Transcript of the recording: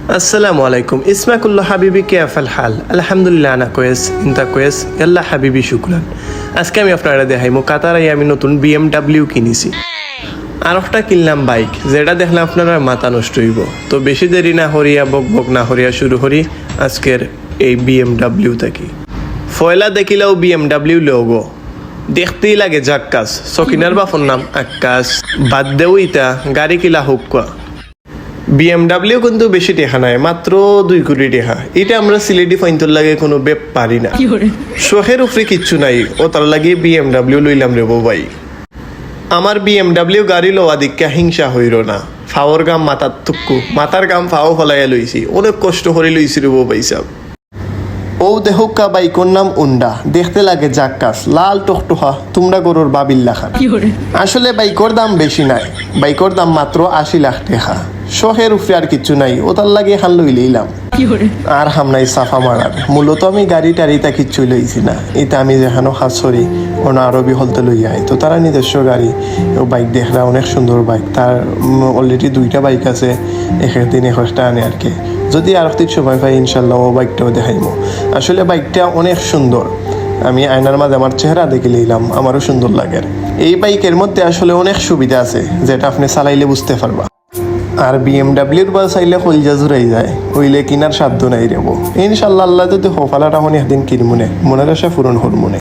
আসসালামু আলাইকুম ইসমাকুল্লাহ হাবিবি কেফাল হাল আলহামদুলিল্লাহ আনা কোয়েস ইনতা কোয়েস আল্লাহ হাবিবি শুকরান। আজকে আমি আপনারা দেখাইমু কাতারাই আমি নতুন BMW কিনেছি। আর একটা কিনলাম বাইক, যেটা দেখলে আপনারা মাথা নষ্ট হইব। তো বেশি দেরি না হরিয়া বক বক না হরিয়া শুরু করি আজকের এই BMW থেকে। ফয়লা দেখিলেও BMW লোগো দেখতেই লাগে জাক্কাস। সকিনার বাফর নাম আক্কাস, বাদ দেও ইতা গাড়ি কিলা হোক কোয়া। BMW কিন্তু বেশি টেহা নাই, মাত্র 2 কোটি টেহা। এটা আমরা সিলেটি ফাইন্তর লাগে কোনো বেপ পারি না। শখের উপরে কিচ্ছু নাই, ও তার লাগে BMW লইলাম রে ভাই। আমার BMW গাড়ি লওয়া দিকা হিংসা হইল না। ফাওয়ার গাম মাথার থুক্কু, মাথার গাম ফাও ফলাইয়া লইছি, অনেক কষ্ট করে লইছি রে ভাই সাহেব। ও দেহকা বাইকর নাম উন্ডা, দেখতে লাগে জাক্কাস, লাল টকটকা তোমরা গরুর বাবিল্লা খান। আসলে বাইকর দাম বেশি নাই, বাইকর দাম মাত্র 80 লাখ টাকা। শখের উপরে আর কিছু নাই, ও তার লাগে হান লই লইলাম। আর হামনাই সাফা মারার, মূলত আমি গাড়ি টাড়িটা কিচ্ছুই লইছি না। এটা আমি যেখানো খাস করি অন্য আরবি হলতে লই আই, তো তারা নিজস্ব গাড়ি ও বাইক দেখলা অনেক সুন্দর বাইক। তার অলরেডি 2টা বাইক আছে, একদিন একটা আনে আর কি। যদি আর একটু সময় পাই ইনশাল্লাহ ও বাইকটাও দেখাইমো। আসলে বাইকটা অনেক সুন্দর, আমি আয়নার মাঝে আমার চেহারা দেখে লইলাম, আমারও সুন্দর লাগে। এই বাইকের মধ্যে আসলে অনেক সুবিধা আছে, যেটা আপনি চালাইলে বুঝতে পারবা। আর BMWর বা চাইলে কলজা জুড়াই যায়, হইলে কিনার সাধ্য নাই রেবো। ইনশাল্লাহ আল্লাহ যদি হফালাটা একদিন কিনমুনে, মনের আশা পূরণ হরমুনে।